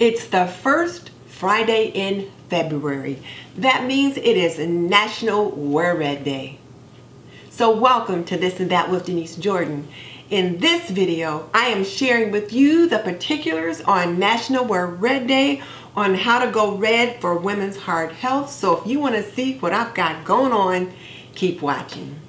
It's the first Friday in February. That means it is National Wear Red Day. So welcome to This and That with Denise Jordan. In this video, I am sharing with you the particulars on National Wear Red Day, on how to go red for women's heart health. So if you want to see what I've got going on, keep watching.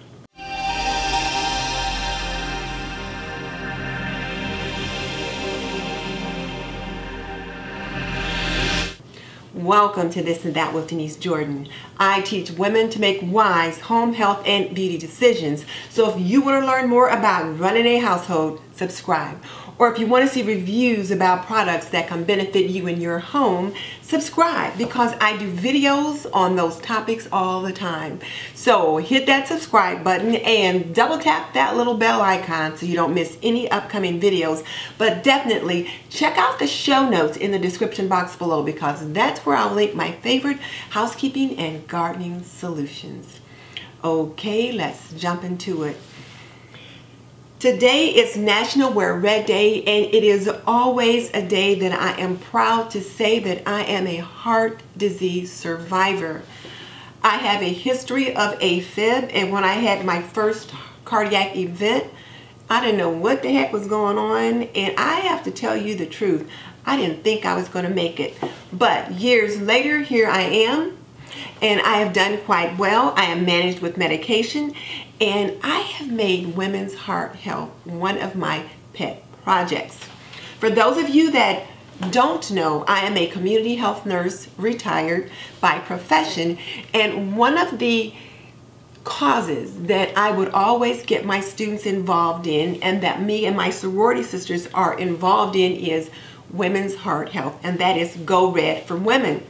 Welcome to This and That with Denise Jordan. I teach women to make wise home health and beauty decisions. So if you want to learn more about running a household, subscribe. Or if you want to see reviews about products that can benefit you in your home, subscribe, because I do videos on those topics all the time. So hit that subscribe button and double tap that little bell icon so you don't miss any upcoming videos. But definitely check out the show notes in the description box below, because that's where I'll link my favorite housekeeping and gardening solutions. Okay, let's jump into it. Today is National Wear Red Day, and it is always a day that I am proud to say that I am a heart disease survivor. I have a history of AFib, and when I had my first cardiac event, I didn't know what the heck was going on, and I have to tell you the truth, I didn't think I was going to make it. But years later, here I am, and I have done quite well. I am managed with medication, and I have made women's heart health one of my pet projects. For those of you that don't know, I am a community health nurse, retired by profession, and one of the causes that I would always get my students involved in, and that me and my sorority sisters are involved in, is women's heart health, and that is Go Red for Women.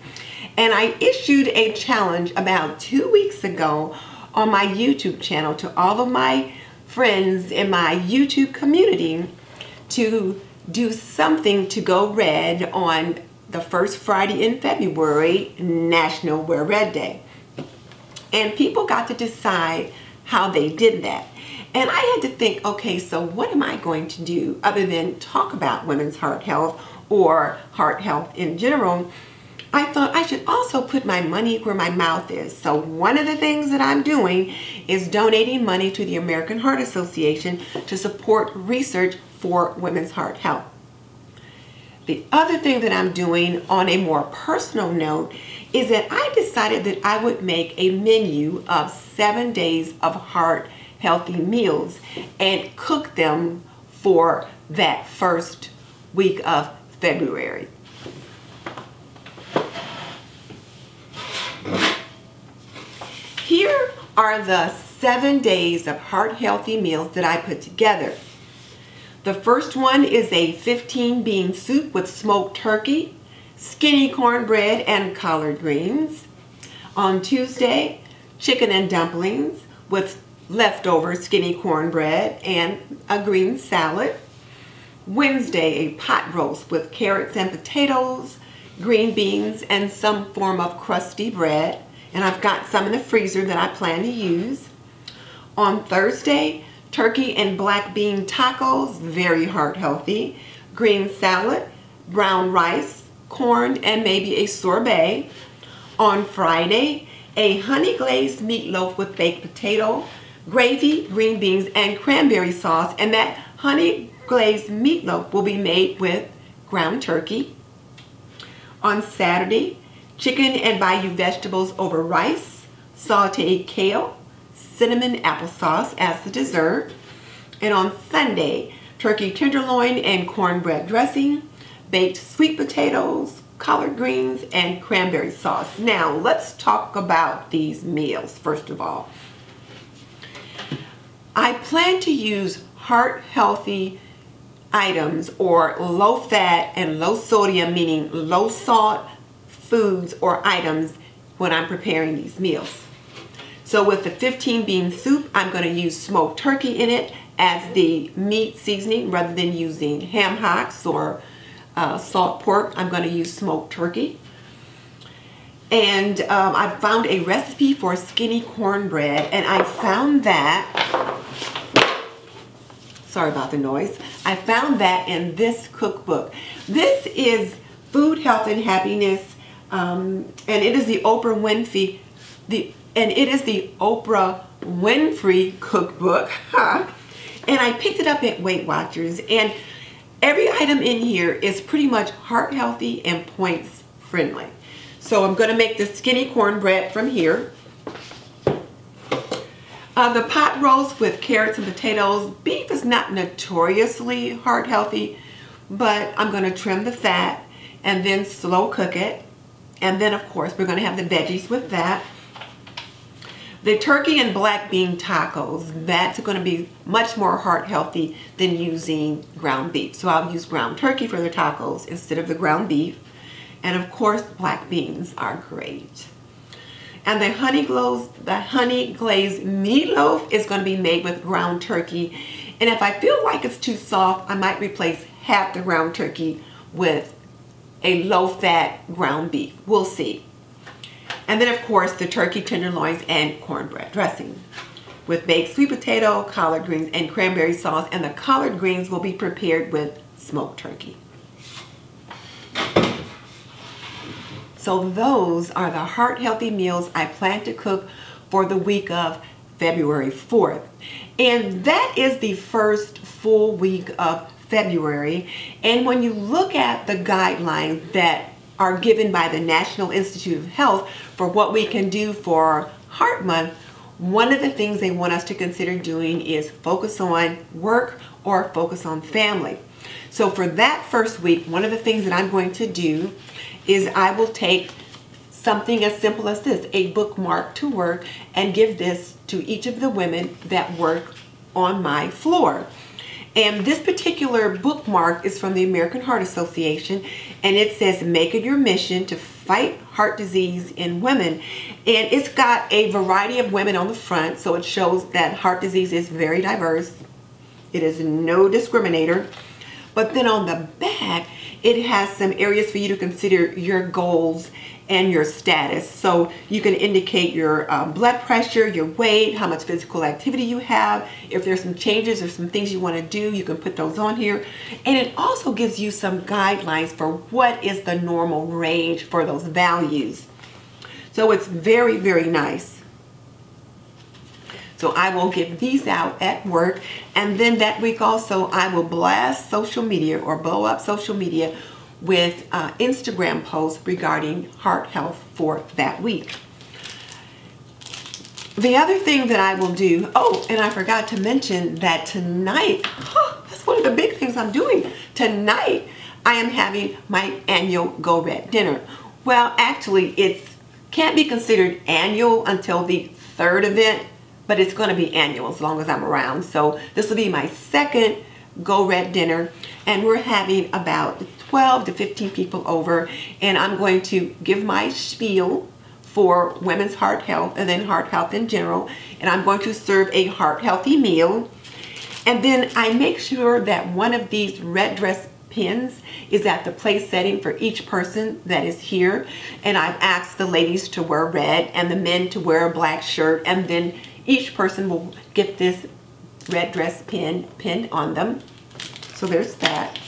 And I issued a challenge about 2 weeks ago on my YouTube channel to all of my friends in my YouTube community to do something to go red on the first Friday in February, National Wear Red Day. And people got to decide how they did that. And I had to think, okay, so what am I going to do other than talk about women's heart health or heart health in general? I thought I should also put my money where my mouth is. So one of the things that I'm doing is donating money to the American Heart Association to support research for women's heart health. The other thing that I'm doing on a more personal note is that I decided that I would make a menu of 7 days of heart healthy meals and cook them for that first week of February. Here are the 7 days of heart healthy meals that I put together. The first one is a 15 bean soup with smoked turkey, skinny cornbread, and collard greens. On Tuesday, chicken and dumplings with leftover skinny cornbread and a green salad. Wednesday, a pot roast with carrots and potatoes, green beans, and some form of crusty bread. And I've got some in the freezer that I plan to use. On Thursday, turkey and black bean tacos, very heart healthy, green salad, brown rice, corn, and maybe a sorbet. On Friday, a honey glazed meatloaf with baked potato, gravy, green beans, and cranberry sauce. And that honey glazed meatloaf will be made with ground turkey. On Saturday, chicken and bayou vegetables over rice, sauteed kale, cinnamon applesauce as the dessert. And on Sunday, turkey tenderloin and cornbread dressing, baked sweet potatoes, collard greens, and cranberry sauce. Now, let's talk about these meals, first of all. I plan to use heart-healthy items, or low-fat and low-sodium, meaning low-salt, foods or items when I'm preparing these meals. So with the 15 bean soup, I'm going to use smoked turkey in it as the meat seasoning rather than using ham hocks or salt pork. I'm going to use smoked turkey. And I found a recipe for skinny cornbread, and I found that, sorry about the noise, I found that in this cookbook. This is Food, Health, and Happiness, and it is the Oprah Winfrey, cookbook. And I picked it up at Weight Watchers, and every item in here is pretty much heart healthy and points friendly. So I'm going to make the skinny cornbread from here. The pot roast with carrots and potatoes. Beef is not notoriously heart healthy, but I'm going to trim the fat and then slow cook it. And then of course we're going to have the veggies with that. The turkey and black bean tacos, that's going to be much more heart healthy than using ground beef. So I'll use ground turkey for the tacos instead of the ground beef. And of course, black beans are great. And the honey glazed meatloaf is going to be made with ground turkey. And if I feel like it's too soft, I might replace half the ground turkey with a low-fat ground beef. We'll see. And then, of course, the turkey tenderloins and cornbread dressing with baked sweet potato, collard greens, and cranberry sauce. And the collard greens will be prepared with smoked turkey. So those are the heart-healthy meals I plan to cook for the week of February 4th. And that is the first full week of February. And when you look at the guidelines that are given by the National Institute of Health for what we can do for Heart Month, one of the things they want us to consider doing is focus on work or focus on family. So for that first week, one of the things that I'm going to do is I will take something as simple as this, a bookmark to work, and give this to each of the women that work on my floor. And this particular bookmark is from the American Heart Association, and it says, make it your mission to fight heart disease in women. And it's got a variety of women on the front, so it shows that heart disease is very diverse. It is no discriminator. But then on the back, it has some areas for you to consider your goals and your status. So you can indicate your blood pressure, your weight, how much physical activity you have. If there's some changes or some things you want to do, you can put those on here. And it also gives you some guidelines for what is the normal range for those values. So it's very, very nice. So I will give these out at work, and then that week also I will blast social media or blow up social media with Instagram posts regarding heart health for that week. The other thing that I will do, oh, and I forgot to mention that tonight, that's one of the big things I'm doing. Tonight I am having my annual Go Red dinner. Well, actually it can't be considered annual until the third event, but it's going to be annual as long as I'm around. So this will be my second Go Red dinner, and we're having about 12 to 15 people over, and I'm going to give my spiel for women's heart health and then heart health in general, and I'm going to serve a heart healthy meal. And then I make sure that one of these red dress pins is at the place setting for each person that is here, and I've asked the ladies to wear red and the men to wear a black shirt, and then each person will get this red dress pin pinned on them. So there's that.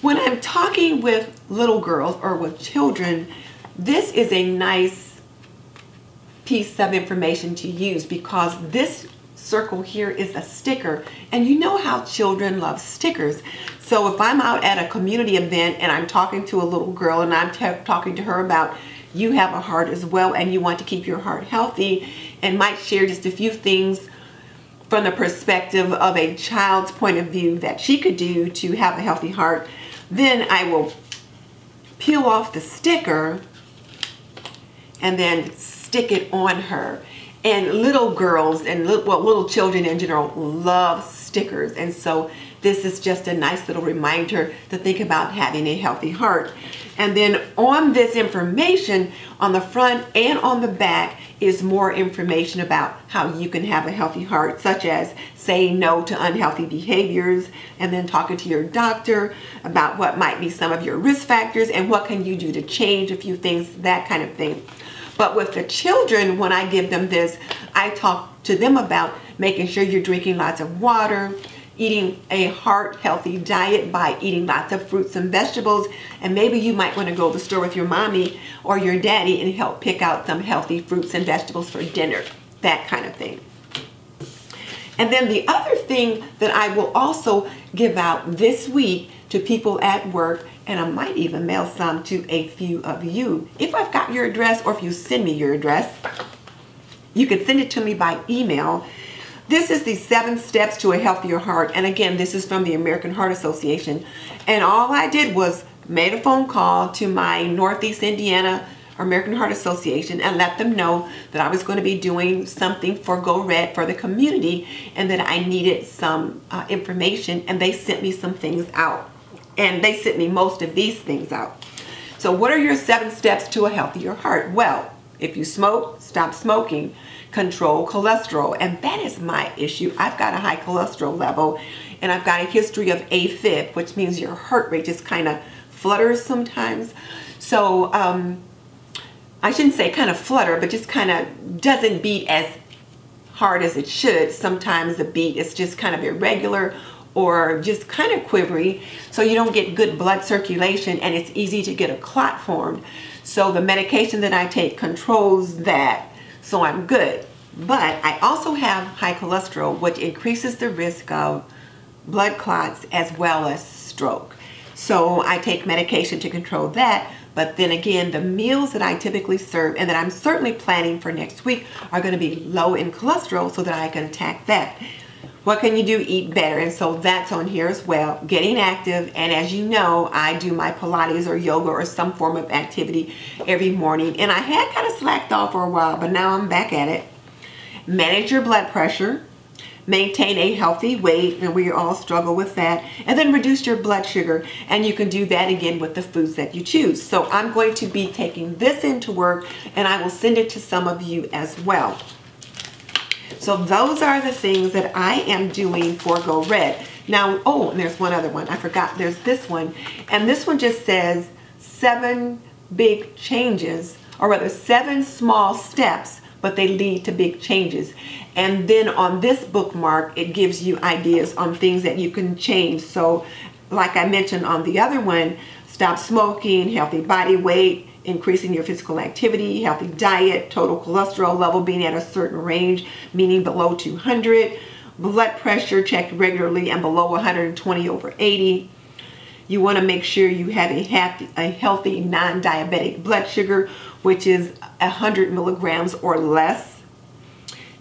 When I'm talking with little girls or with children, this is a nice piece of information to use, because this circle here is a sticker, and you know how children love stickers. So if I'm out at a community event and I'm talking to a little girl and I'm talking to her about you have a heart as well and you want to keep your heart healthy, and might share just a few things from the perspective of a child's point of view that she could do to have a healthy heart, then I will peel off the sticker and then stick it on her. And little girls and little children in general love stickers, and so this is just a nice little reminder to think about having a healthy heart. And then on this information, on the front and on the back, is more information about how you can have a healthy heart, such as saying no to unhealthy behaviors, and then talking to your doctor about what might be some of your risk factors and what can you do to change a few things, that kind of thing. But with the children, when I give them this, I talk to them about making sure you're drinking lots of water, eating a heart healthy diet by eating lots of fruits and vegetables. And maybe you might want to go to the store with your mommy or your daddy and help pick out some healthy fruits and vegetables for dinner, that kind of thing. And then the other thing that I will also give out this week to people at work, and I might even mail some to a few of you. If I've got your address, or if you send me your address, you can send it to me by email. This is the 7 steps to a healthier heart. And again, this is from the American Heart Association. And all I did was made a phone call to my Northeast Indiana American Heart Association and let them know that I was going to be doing something for Go Red for the community and that I needed some information, and they sent me some things out. And they sent me most of these things out. So what are your 7 steps to a healthier heart? Well, if you smoke, stop smoking. Control cholesterol, and that is my issue. I've got a high cholesterol level, and I've got a history of AFib, which means your heart rate just kind of flutters sometimes. So I shouldn't say kind of flutter, but just kind of doesn't beat as hard as it should. Sometimes the beat is just kind of irregular or just kind of quivery, so you don't get good blood circulation, and it's easy to get a clot formed. So the medication that I take controls that, so I'm good. But I also have high cholesterol, which increases the risk of blood clots as well as stroke. So I take medication to control that. But then again, the meals that I typically serve and that I'm certainly planning for next week are going to be low in cholesterol so that I can attack that. What can you do? Eat better. And so that's on here as well. Getting active. And as you know, I do my Pilates or yoga or some form of activity every morning. And I had kind of slacked off for a while, but now I'm back at it. Manage your blood pressure. Maintain a healthy weight, and we all struggle with that. And then reduce your blood sugar. And you can do that again with the foods that you choose. So I'm going to be taking this into work, and I will send it to some of you as well. So those are the things that I am doing for Go Red. Now, oh, and there's one other one. I forgot. There's this one. And this one just says 7 big changes, or rather 7 small steps, but they lead to big changes. And then on this bookmark, it gives you ideas on things that you can change. So like I mentioned on the other one, stop smoking, healthy body weight, increasing your physical activity, healthy diet, total cholesterol level being at a certain range, meaning below 200, blood pressure checked regularly and below 120/80. You want to make sure you have a healthy non-diabetic blood sugar, which is 100 milligrams or less.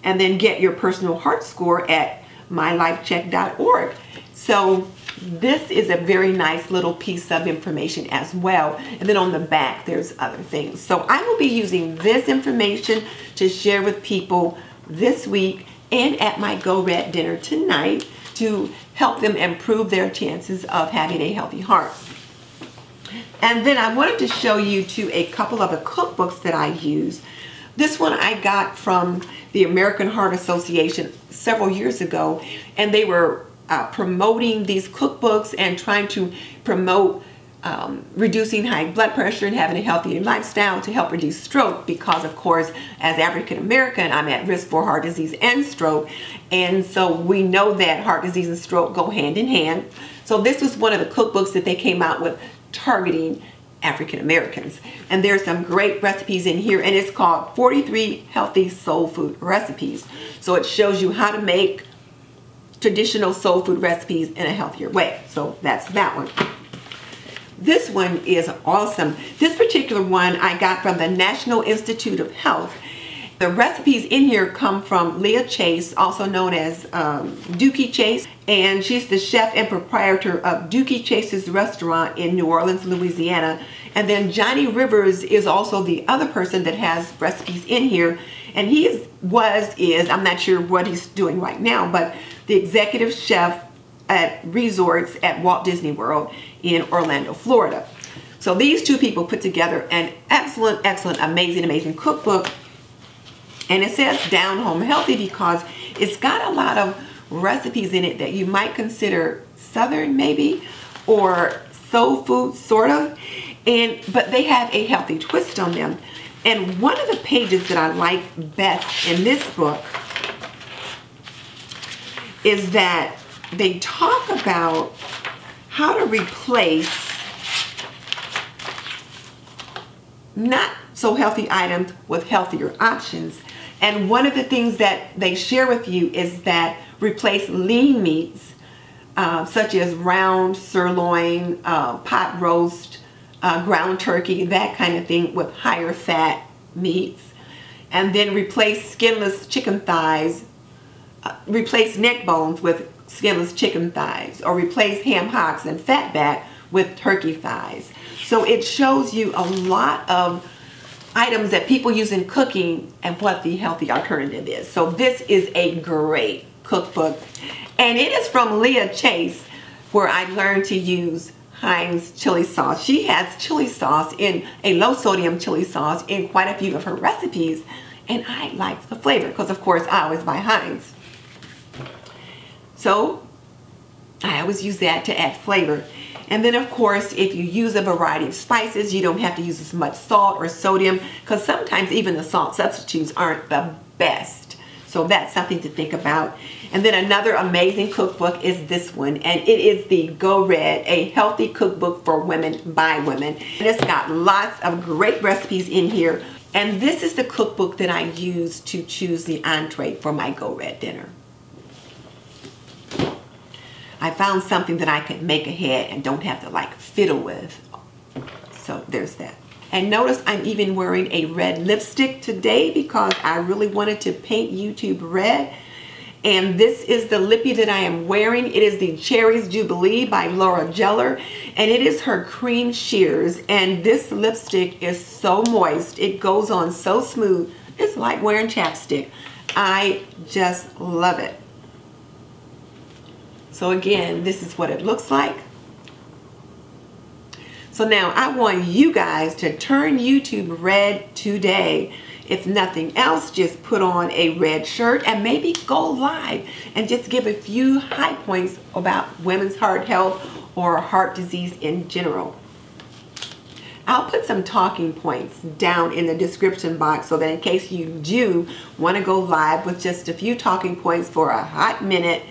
And then get your personal heart score at mylifecheck.org. So this is a very nice little piece of information as well. And then on the back, there's other things. So I will be using this information to share with people this week and at my Go Red dinner tonight to help them improve their chances of having a healthy heart. And then I wanted to show you too a couple of the cookbooks that I use. This one I got from the American Heart Association several years ago, and they were promoting these cookbooks and trying to promote reducing high blood pressure and having a healthy lifestyle to help reduce stroke, because of course as African American I'm at risk for heart disease and stroke, and so we know that heart disease and stroke go hand in hand. So this was one of the cookbooks that they came out with targeting African Americans, and there's some great recipes in here, and it's called 43 Healthy Soul Food Recipes. So it shows you how to make traditional soul food recipes in a healthier way. So that's that one. This one is awesome. This particular one I got from the National Institute of Health. The recipes in here come from Leah Chase, also known as Dookie Chase, and she's the chef and proprietor of Dookie Chase's restaurant in New Orleans, Louisiana. And then Johnny Rivers is also the other person that has recipes in here, and he is, I'm not sure what he's doing right now, but the executive chef at resorts at Walt Disney World in Orlando, Florida. So these two people put together an excellent, amazing cookbook. And it says Down Home Healthy because it's got a lot of recipes in it that you might consider Southern maybe, or soul food sort of, but they have a healthy twist on them. And one of the pages that I like best in this book is that they talk about how to replace not so healthy items with healthier options. And one of the things that they share with you is that replace lean meats such as round sirloin, pot roast, ground turkey, that kind of thing, with higher fat meats. And then replace skinless chicken thighs, replace neck bones with skinless chicken thighs, or replace ham hocks and fatback with turkey thighs. So it shows you a lot of items that people use in cooking and what the healthy alternative is. So this is a great cookbook, and it is from Leah Chase, where I learned to use Heinz chili sauce. She has chili sauce, in a low sodium chili sauce, in quite a few of her recipes, and I like the flavor because of course I always buy Heinz. So I always use that to add flavor. And then of course, if you use a variety of spices, you don't have to use as much salt or sodium, because sometimes even the salt substitutes aren't the best. So that's something to think about. And then another amazing cookbook is this one, and it is the Go Red, a healthy cookbook for women by women. And it's got lots of great recipes in here. And this is the cookbook that I use to choose the entree for my Go Red dinner. I found something that I could make ahead and don't have to like fiddle with. So there's that. And notice I'm even wearing a red lipstick today because I really wanted to paint YouTube red. And this is the lippy that I am wearing. It is the Cherries Jubilee by Laura Geller, and it is her cream shears. And this lipstick is so moist. It goes on so smooth. It's like wearing chapstick. I just love it. So again, this is what it looks like. So now I want you guys to turn YouTube red today. If nothing else, just put on a red shirt and maybe go live and just give a few high points about women's heart health or heart disease in general. I'll put some talking points down in the description box so that in case you do want to go live with just a few talking points for a hot minute,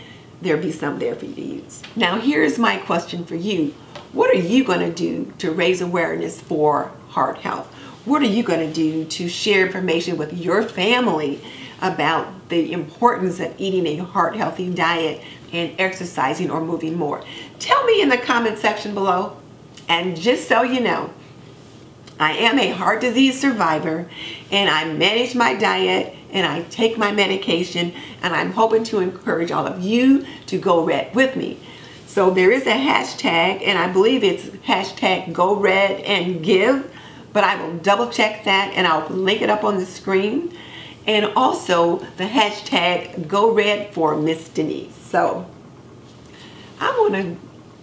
there'll be some there for you to use. Now here's my question for you. What are you going to do to raise awareness for heart health? What are you going to do to share information with your family about the importance of eating a heart healthy diet and exercising or moving more? Tell me in the comment section below. And just so you know, I am a heart disease survivor, and I manage my diet and I take my medication, and I'm hoping to encourage all of you to go red with me. So there is a hashtag, and I believe it's hashtag Go Red and Give, but I will double check that and I'll link it up on the screen. And also the hashtag Go Red for Miss Denise. So I want to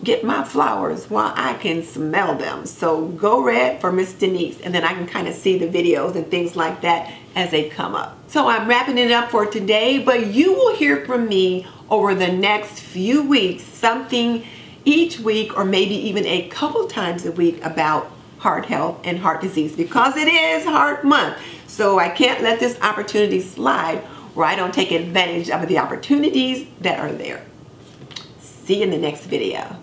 get my flowers while I can smell them. So Go Red for Miss Denise, and then I can kind of see the videos and things like that as they come up. So I'm wrapping it up for today, but you will hear from me over the next few weeks, something each week or maybe even a couple times a week about heart health and heart disease, because it is Heart Month. So I can't let this opportunity slide where I don't take advantage of the opportunities that are there. See you in the next video.